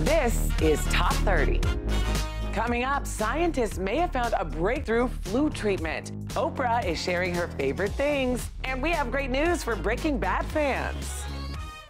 This is Top 30. Coming up, scientists may have found a breakthrough flu treatment. Oprah is sharing her favorite things. And we have great news for Breaking Bad fans.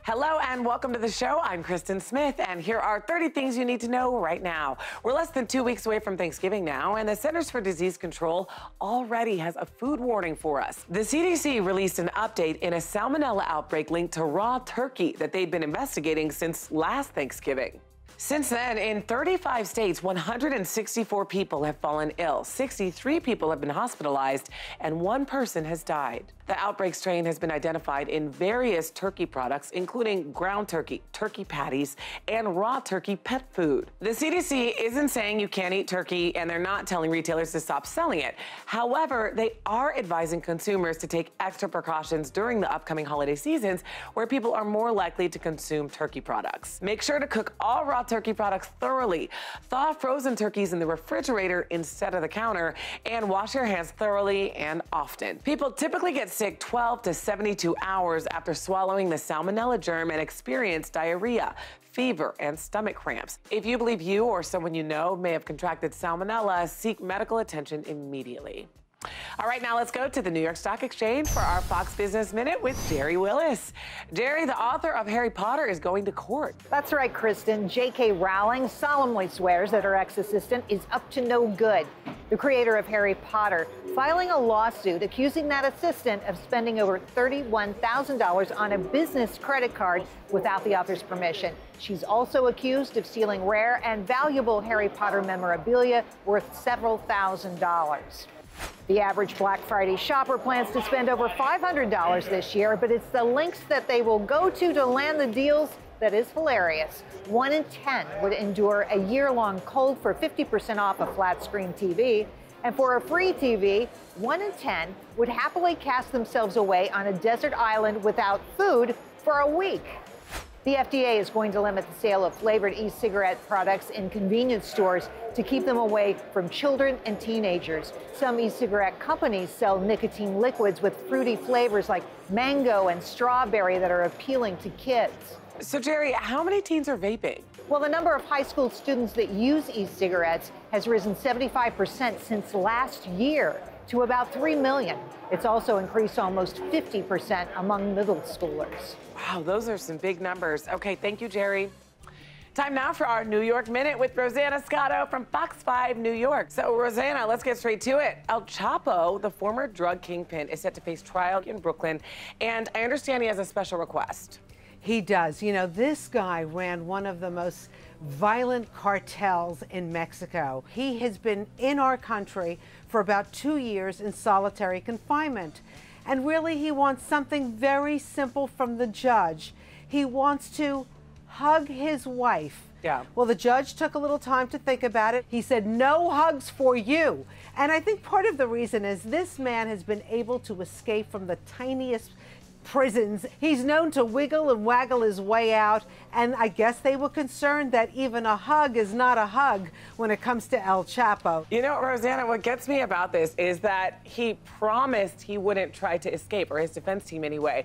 Hello and welcome to the show. I'm Kristen Smith, and here are 30 things you need to know right now. We're less than 2 weeks away from Thanksgiving now, and the Centers for Disease Control already has a food warning for us. The CDC released an update in a Salmonella outbreak linked to raw turkey that they'd been investigating since last Thanksgiving. Since then, in 35 states, 164 people have fallen ill, 63 people have been hospitalized, and 1 person has died. The outbreak strain has been identified in various turkey products, including ground turkey, turkey patties, and raw turkey pet food. The CDC isn't saying you can't eat turkey, and they're not telling retailers to stop selling it. However, they are advising consumers to take extra precautions during the upcoming holiday seasons, where people are more likely to consume turkey products. Make sure to cook all raw turkey products thoroughly. Thaw frozen turkeys in the refrigerator instead of the counter, and wash your hands thoroughly and often. People typically get sick 12 to 72 hours after swallowing the salmonella germ and experience diarrhea, fever, and stomach cramps. If you believe you or someone you know may have contracted salmonella, seek medical attention immediately. All right, now let's go to the New York Stock Exchange for our Fox Business Minute with Jerry Willis. Jerry, the author of Harry Potter, is going to court. That's right, Kristen. J.K. Rowling solemnly swears that her ex-assistant is up to no good. The creator of Harry Potter filing a lawsuit accusing that assistant of spending over $31,000 on a business credit card without the author's permission. She's also accused of stealing rare and valuable Harry Potter memorabilia worth several $1,000s. The average Black Friday shopper plans to spend over $500 this year, but it's the links that they will go to land the deals that is hilarious. 1 in 10 would endure a year-long cold for 50% off a flat-screen TV. And for a free TV, 1 in 10 would happily cast themselves away on a desert island without food for a week. The FDA is going to limit the sale of flavored e-cigarette products in convenience stores to keep them away from children and teenagers. Some e-cigarette companies sell nicotine liquids with fruity flavors like mango and strawberry that are appealing to kids. So, Jerry, how many teens are vaping? Well, the number of high school students that use e-cigarettes has risen 75% since last year to about 3 million. It's also increased almost 50% among middle schoolers. Wow, those are some big numbers. Okay, thank you, Jerry. Time now for our New York Minute with Rosanna Scotto from Fox 5 New York. So, Rosanna, let's get straight to it. El Chapo, the former drug kingpin, is set to face trial in Brooklyn, and I understand he has a special request. He does. You know, this guy ran one of the most violent cartels in Mexico. He has been in our country for about 2 years in solitary confinement. And really, he wants something very simple from the judge. He wants to hug his wife. Yeah. Well, the judge took a little time to think about it. He said, no hugs for you. And I think part of the reason is this man has been able to escape from the tiniest prisons. He's known to wiggle and waggle his way out, and I guess they were concerned that even a hug is not a hug when it comes to El Chapo. You know, Rosanna, what gets me about this is that he promised he wouldn't try to escape, or his defense team anyway.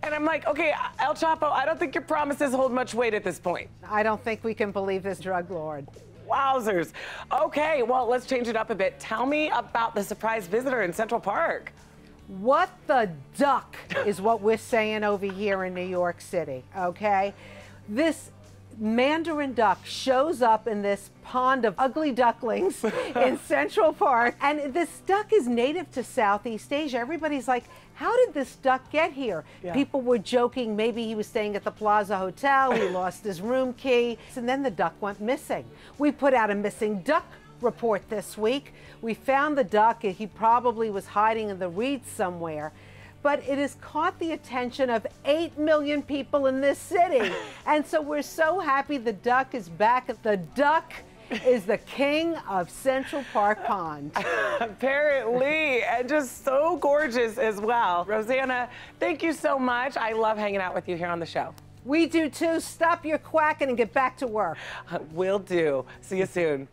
And I'm like, okay, El Chapo, I don't think your promises hold much weight at this point. I don't think we can believe this drug lord. Wowzers. Okay, well, let's change it up a bit. Tell me about the surprise visitor in Central Park. What the duck is what we're saying over here in New York City, okay? This mandarin duck shows up in this pond of ugly ducklings in Central Park, and this duck is native to Southeast Asia. Everybody's like, how did this duck get here? Yeah. People were joking maybe he was staying at the Plaza Hotel, he lost his room key, and then the duck went missing. We put out a missing duck report this week. We found the duck. He probably was hiding in the reeds somewhere. But it has caught the attention of 8 million people in this city. And so we're so happy the duck is back. The duck is the king of Central Park Pond. Apparently, and just so gorgeous as well. Rosanna, thank you so much. I love hanging out with you here on the show. We do too. Stop your quacking and get back to work. Will do. See you soon.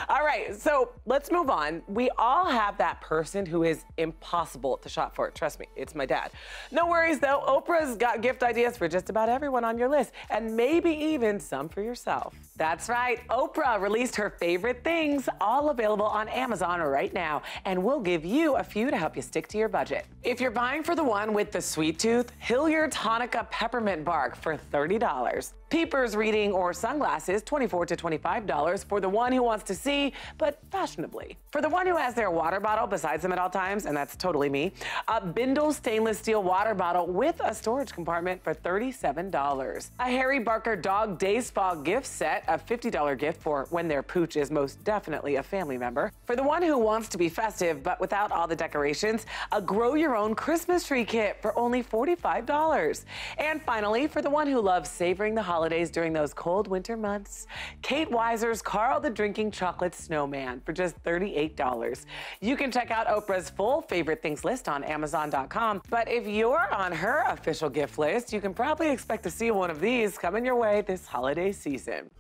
All right, so let's move on. We all have that person who is impossible to shop for. Trust me, it's my dad. No worries though, Oprah's got gift ideas for just about everyone on your list, and maybe even some for yourself. That's right, Oprah released her favorite things, all available on Amazon right now, and we'll give you a few to help you stick to your budget. If you're buying for the one with the sweet tooth, Hilliard's Hanukkah Peppermint Bark for $30. Peepers reading or sunglasses, $24 to $25 for the one who wants to see, but fashionably. For the one who has their water bottle besides them at all times, and that's totally me, a Bindle stainless steel water bottle with a storage compartment for $37. A Harry Barker Dog Day Spa gift set, a $50 gift for when their pooch is most definitely a family member. For the one who wants to be festive but without all the decorations, a grow your own Christmas tree kit for only $45. And finally, for the one who loves savoring the holidays during those cold winter months, Kate Weiser's Carl the Drinking Chocolate Snowman for just $38. You can check out Oprah's full favorite things list on Amazon.com, but if you're on her official gift list, you can probably expect to see one of these coming your way this holiday season.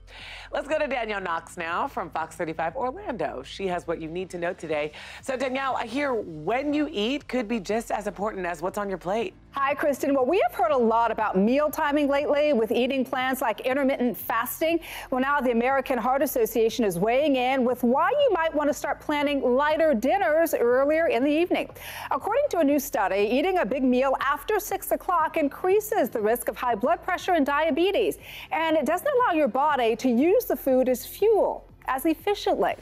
Let's go to Danielle Knox now from Fox 35 Orlando. She has what you need to know today. So Danielle, I hear when you eat could be just as important as what's on your plate. Hi, Kristen. Well, we have heard a lot about meal timing lately with eating plans like intermittent fasting. Well, now the American Heart Association is weighing in with why you might want to start planning lighter dinners earlier in the evening. According to a new study, eating a big meal after 6 o'clock increases the risk of high blood pressure and diabetes, and it doesn't allow your body to use the food as fuel as efficiently.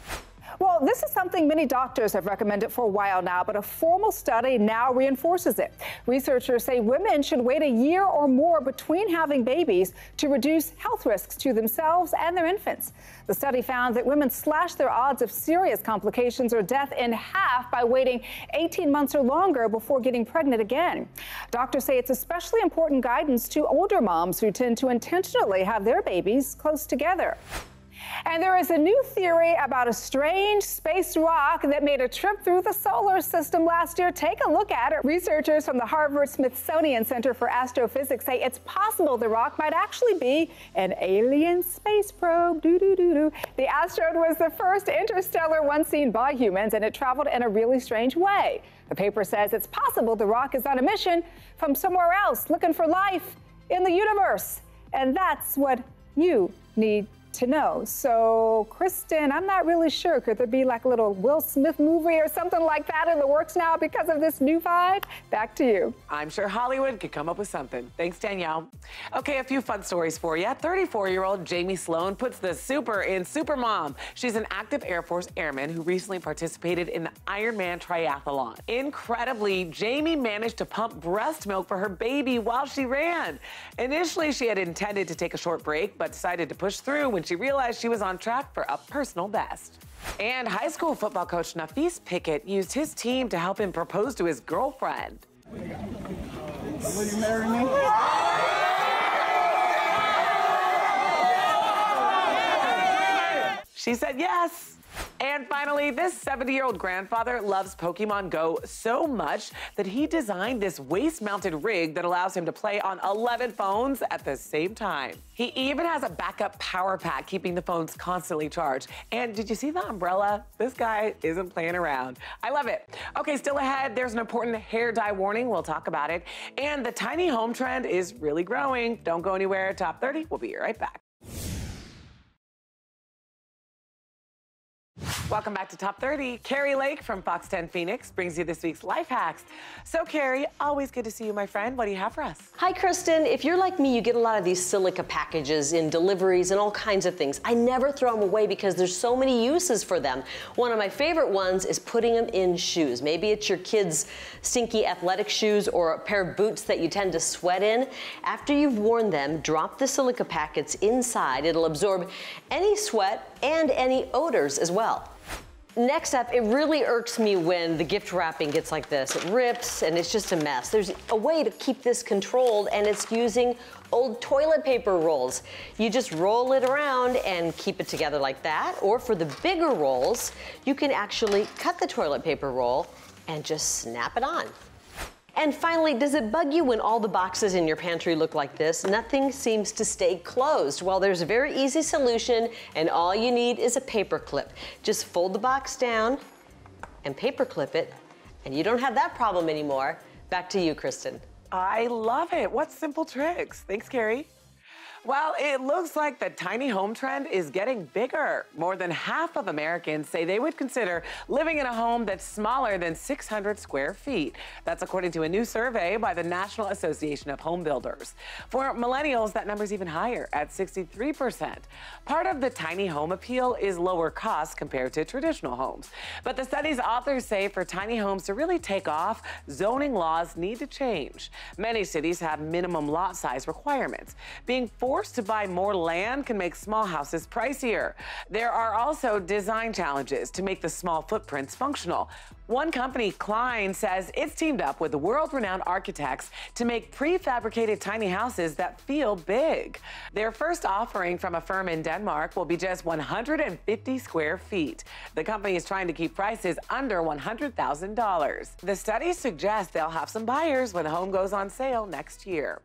Well, this is something many doctors have recommended for a while now, but a formal study now reinforces it. Researchers say women should wait a year or more between having babies to reduce health risks to themselves and their infants. The study found that women slash their odds of serious complications or death in half by waiting 18 months or longer before getting pregnant again. Doctors say it's especially important guidance to older moms who tend to intentionally have their babies close together. And there is a new theory about a strange space rock that made a trip through the solar system last year. Take a look at it. Researchers from the Harvard-Smithsonian Center for Astrophysics say it's possible the rock might actually be an alien space probe. The asteroid was the first interstellar one seen by humans, and it traveled in a really strange way. The paper says it's possible the rock is on a mission from somewhere else looking for life in the universe. And that's what you need to know. So, Kristen, I'm not really sure. Could there be like a little Will Smith movie or something like that in the works now because of this new find? Back to you. I'm sure Hollywood could come up with something. Thanks, Danielle. Okay, a few fun stories for you. 34-year-old Jamie Sloan puts the super in Supermom. She's an active Air Force airman who recently participated in the Ironman triathlon. Incredibly, Jamie managed to pump breast milk for her baby while she ran. Initially, she had intended to take a short break, but decided to push through when she realized she was on track for a personal best. And high school football coach Nafis Pickett used his team to help him propose to his girlfriend. Will you marry me? She said yes. And finally, this 70-year-old grandfather loves Pokemon Go so much that he designed this waist-mounted rig that allows him to play on 11 phones at the same time. He even has a backup power pack keeping the phones constantly charged. And did you see the umbrella? This guy isn't playing around. I love it. Okay, still ahead, there's an important hair dye warning. We'll talk about it. And the tiny home trend is really growing. Don't go anywhere. Top 30, we'll be right back. Welcome back to Top 30. Carrie Lake from Fox 10 Phoenix brings you this week's life hacks. So Carrie, always good to see you, my friend. What do you have for us? Hi, Kristen. If you're like me, you get a lot of these silica packages in deliveries and all kinds of things. I never throw them away because there's so many uses for them. One of my favorite ones is putting them in shoes. Maybe it's your kids' stinky athletic shoes or a pair of boots that you tend to sweat in. After you've worn them, drop the silica packets inside. It'll absorb any sweat and any odors as well. Next up, it really irks me when the gift wrapping gets like this. It rips and it's just a mess. There's a way to keep this controlled, and it's using old toilet paper rolls. You just roll it around and keep it together like that. Or for the bigger rolls, you can actually cut the toilet paper roll and just snap it on. And finally, does it bug you when all the boxes in your pantry look like this? Nothing seems to stay closed. Well, there's a very easy solution, and all you need is a paper clip. Just fold the box down and paper clip it, and you don't have that problem anymore. Back to you, Kristen. I love it. What simple tricks. Thanks, Carrie. Well, it looks like the tiny home trend is getting bigger. More than half of Americans say they would consider living in a home that's smaller than 600 square feet. That's according to a new survey by the National Association of Home Builders. For millennials, that number's even higher at 63%. Part of the tiny home appeal is lower costs compared to traditional homes. But the study's authors say for tiny homes to really take off, zoning laws need to change. Many cities have minimum lot size requirements. Being forced to buy more land can make small houses pricier. There are also design challenges to make the small footprints functional. One company, Klein, says it's teamed up with the world-renowned architects to make prefabricated tiny houses that feel big. Their first offering from a firm in Denmark will be just 150 square feet. The company is trying to keep prices under $100,000. The studies suggest they'll have some buyers when the home goes on sale next year.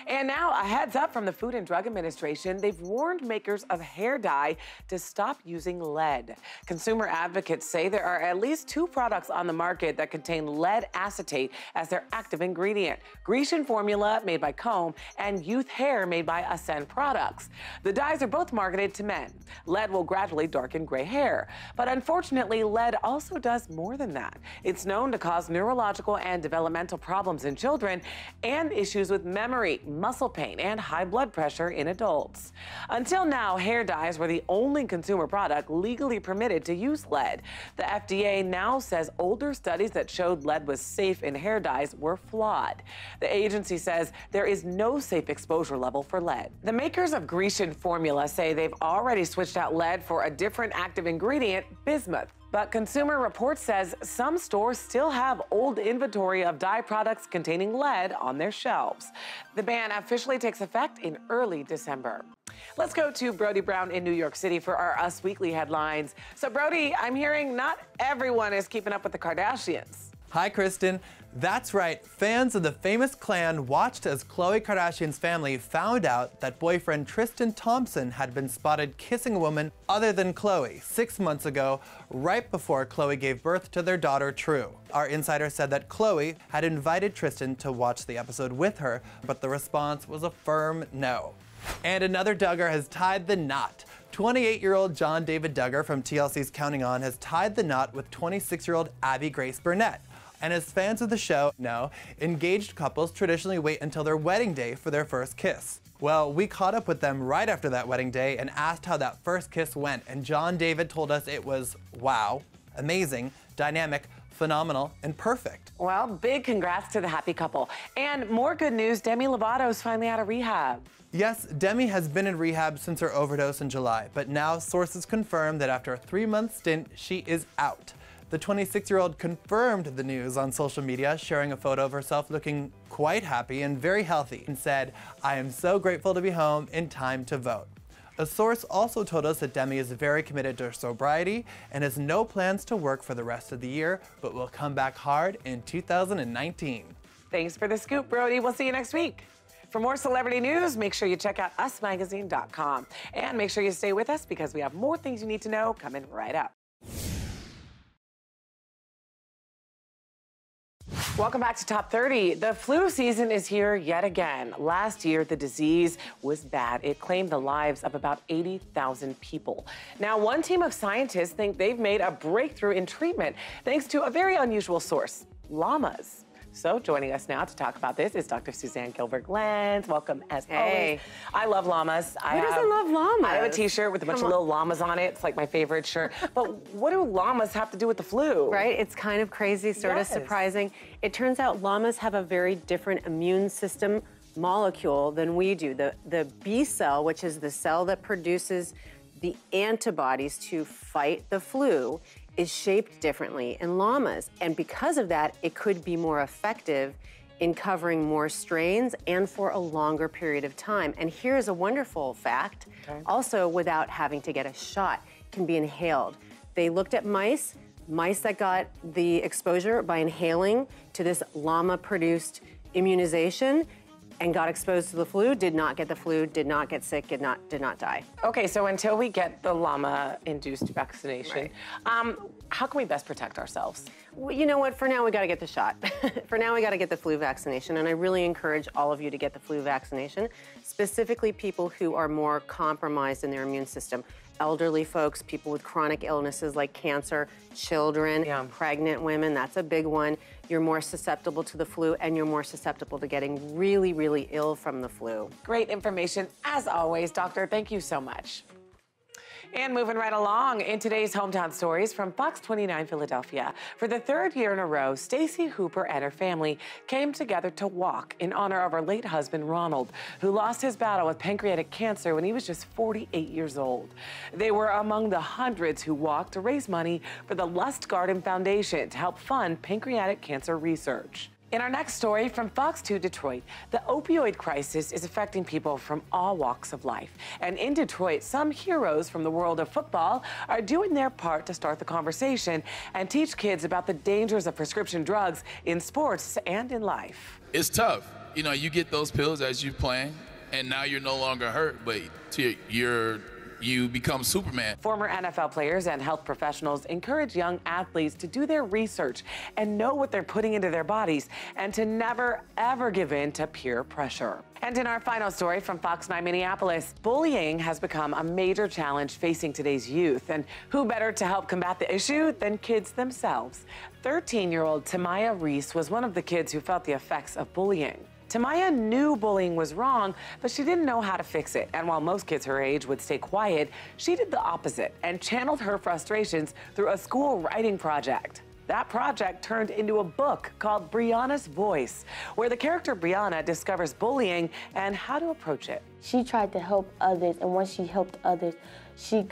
And now a heads up from the Food and Drug Administration. They've warned makers of hair dye to stop using lead. Consumer advocates say there are at least 2 products on the market that contain lead acetate as their active ingredient. Grecian Formula, made by Comb, and Youth Hair, made by Ascend Products. The dyes are both marketed to men. Lead will gradually darken gray hair. But unfortunately, lead also does more than that. It's known to cause neurological and developmental problems in children and issues with memory, muscle pain, and high blood pressure in adults. Until now, hair dyes were the only consumer product legally permitted to use lead. The FDA now says older studies that showed lead was safe in hair dyes were flawed. The agency says there is no safe exposure level for lead. The makers of Grecian Formula say they've already switched out lead for a different active ingredient, bismuth. But Consumer Reports says some stores still have old inventory of dye products containing lead on their shelves. The ban officially takes effect in early December. Let's go to Brody Brown in New York City for our Us Weekly headlines. So Brody, I'm hearing not everyone is keeping up with the Kardashians. Hi, Kristen. That's right. Fans of the famous clan watched as Khloe Kardashian's family found out that boyfriend Tristan Thompson had been spotted kissing a woman other than Khloe 6 months ago, right before Khloe gave birth to their daughter, True. Our insider said that Khloe had invited Tristan to watch the episode with her, but the response was a firm no. And another Duggar has tied the knot. 28-year-old John David Duggar from TLC's Counting On has tied the knot with 26-year-old Abby Grace Burnett. And as fans of the show know, engaged couples traditionally wait until their wedding day for their first kiss. Well, we caught up with them right after that wedding day and asked how that first kiss went, and John David told us it was wow, amazing, dynamic, phenomenal, and perfect. Well, big congrats to the happy couple. And more good news, Demi Lovato's finally out of rehab. Yes, Demi has been in rehab since her overdose in July, but now sources confirm that after a 3-month stint, she is out. The 26-year-old confirmed the news on social media, sharing a photo of herself looking quite happy and very healthy, and said, "I am so grateful to be home in time to vote." A source also told us that Demi is very committed to her sobriety and has no plans to work for the rest of the year, but will come back hard in 2019. Thanks for the scoop, Brody. We'll see you next week. For more celebrity news, make sure you check out usmagazine.com. And make sure you stay with us because we have more things you need to know coming right up. Welcome back to Top 30. The flu season is here yet again. Last year, the disease was bad. It claimed the lives of about 80,000 people. Now, one team of scientists think they've made a breakthrough in treatment thanks to a very unusual source, llamas. So joining us now to talk about this is Dr. Suzanne Gilbert-Glantz. Welcome as always. I love llamas. Who doesn't love llamas? I have a t-shirt with a bunch of little llamas on it. It's like my favorite shirt. But what do llamas have to do with the flu? Right? It's kind of crazy, sort of surprising. It turns out llamas have a very different immune system molecule than we do. The B cell, which is the cell that produces the antibodies to fight the flu, is shaped differently in llamas. And because of that, it could be more effective in covering more strains and for a longer period of time. And here's a wonderful fact, also without having to get a shot, can be inhaled. They looked at mice, Mice that got the exposure by inhaling to this llama-produced immunization and got exposed to the flu, did not get the flu, did not get sick, did not die. Okay, so until we get the llama-induced vaccination, Right. How can we best protect ourselves? Well, you know what, for now we gotta get the shot. For now we gotta get the flu vaccination, and I really encourage all of you to get the flu vaccination, specifically people who are more compromised in their immune system. Elderly folks, people with chronic illnesses like cancer, children, pregnant women, that's a big one. You're more susceptible to the flu, and you're more susceptible to getting really, really ill from the flu. Great information, as always, Doctor. Thank you so much. And moving right along, in today's Hometown Stories from Fox 29 Philadelphia, for the third year in a row, Stacy Hooper and her family came together to walk in honor of her late husband, Ronald, who lost his battle with pancreatic cancer when he was just 48 years old. They were among the hundreds who walked to raise money for the Lust Garden Foundation to help fund pancreatic cancer research. In our next story from Fox 2 Detroit, the opioid crisis is affecting people from all walks of life. And in Detroit, some heroes from the world of football are doing their part to start the conversation and teach kids about the dangers of prescription drugs in sports and in life. It's tough. You know, you get those pills as you're playing, and now you're no longer hurt, but you become Superman. Former NFL players and health professionals encourage young athletes to do their research and know what they're putting into their bodies and to never, ever give in to peer pressure. And in our final story from Fox 9 Minneapolis, bullying has become a major challenge facing today's youth. And who better to help combat the issue than kids themselves? 13-year-old Tamaya Reese was one of the kids who felt the effects of bullying. Tamaya knew bullying was wrong, but she didn't know how to fix it. And while most kids her age would stay quiet, she did the opposite and channeled her frustrations through a school writing project. That project turned into a book called Brianna's Voice, where the character Brianna discovers bullying and how to approach it. She tried to help others, and once she helped others, she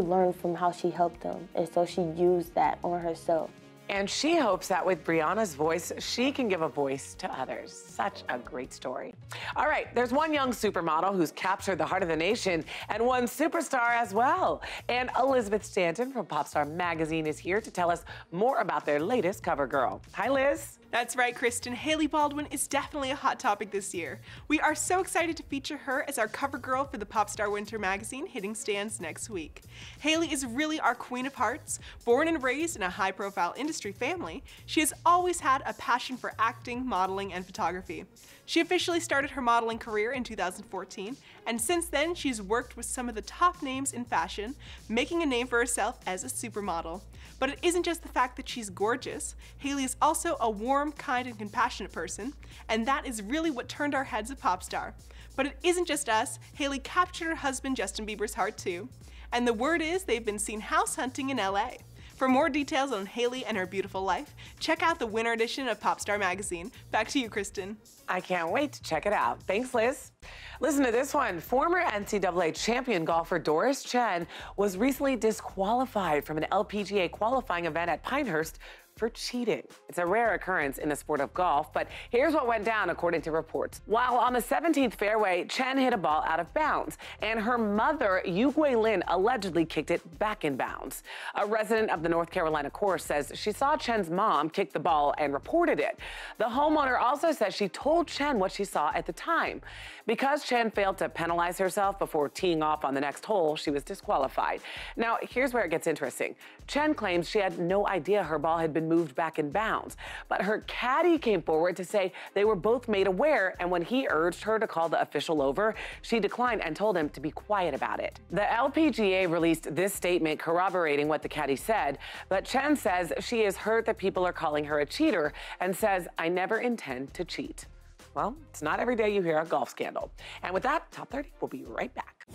learned from how she helped them, and so she used that on herself. And she hopes that with Brianna's Voice, she can give a voice to others. Such a great story. All right, there's one young supermodel who's captured the heart of the nation and one superstar as well. And Elizabeth Stanton from Popstar Magazine is here to tell us more about their latest cover girl. Hi, Liz. That's right, Kristen. Hailey Baldwin is definitely a hot topic this year. We are so excited to feature her as our cover girl for the Popstar Winter magazine hitting stands next week. Hailey is really our queen of hearts. Born and raised in a high-profile industry family, she has always had a passion for acting, modeling, and photography. She officially started her modeling career in 2014, and since then she's worked with some of the top names in fashion, making a name for herself as a supermodel. But it isn't just the fact that she's gorgeous. Hailey is also a warm, kind, and compassionate person, and that is really what turned our heads at Popstar. But it isn't just us. Hailey captured her husband Justin Bieber's heart too. And the word is they've been seen house hunting in LA. For more details on Hailey and her beautiful life, check out the winter edition of Popstar Magazine. Back to you, Kristen. I can't wait to check it out. Thanks, Liz. Listen to this one. Former NCAA champion golfer Doris Chen was recently disqualified from an LPGA qualifying event at Pinehurst for cheating. It's a rare occurrence in the sport of golf, but here's what went down according to reports. While on the 17th fairway, Chen hit a ball out of bounds, and her mother, Yu Guilin, allegedly kicked it back in bounds. A resident of the North Carolina course says she saw Chen's mom kick the ball and reported it. The homeowner also says she told Chen what she saw at the time. Because Chen failed to penalize herself before teeing off on the next hole, she was disqualified. Now, here's where it gets interesting. Chen claims she had no idea her ball had been moved back in bounds, but her caddy came forward to say they were both made aware, and when he urged her to call the official over, she declined and told him to be quiet about it. The LPGA released this statement corroborating what the caddy said, but Chen says she is hurt that people are calling her a cheater and says, "I never intend to cheat." Well, it's not every day you hear a golf scandal. And with that, Top 30, we'll be right back.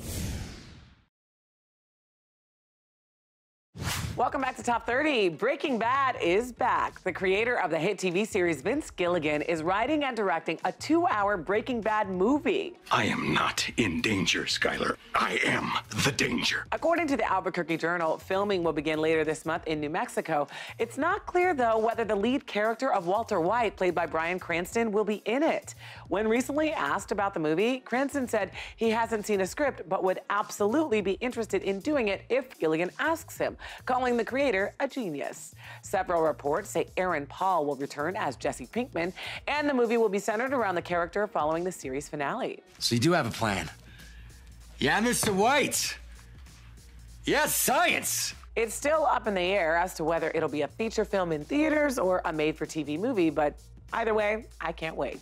Welcome back to Top 30. Breaking Bad is back. The creator of the hit TV series, Vince Gilligan, is writing and directing a 2-hour Breaking Bad movie. I am not in danger, Skyler. I am the danger. According to the Albuquerque Journal, filming will begin later this month in New Mexico. It's not clear, though, whether the lead character of Walter White, played by Bryan Cranston, will be in it. When recently asked about the movie, Cranston said he hasn't seen a script but would absolutely be interested in doing it if Gilligan asks him, calling the creator a genius. Several reports say Aaron Paul will return as Jesse Pinkman, and the movie will be centered around the character following the series finale. So you do have a plan? Yeah, Mr. White. Yes, science. It's still up in the air as to whether it'll be a feature film in theaters or a made-for-TV movie, but either way, I can't wait.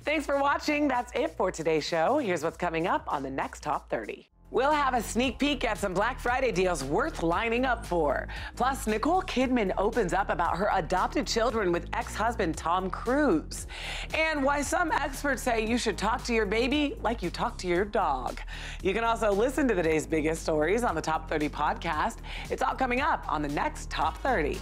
Thanks for watching. That's it for today's show. Here's what's coming up on the next Top 30. We'll have a sneak peek at some Black Friday deals worth lining up for. Plus, Nicole Kidman opens up about her adopted children with ex-husband Tom Cruise. And why some experts say you should talk to your baby like you talk to your dog. You can also listen to the day's biggest stories on the Top 30 podcast. It's all coming up on the next Top 30.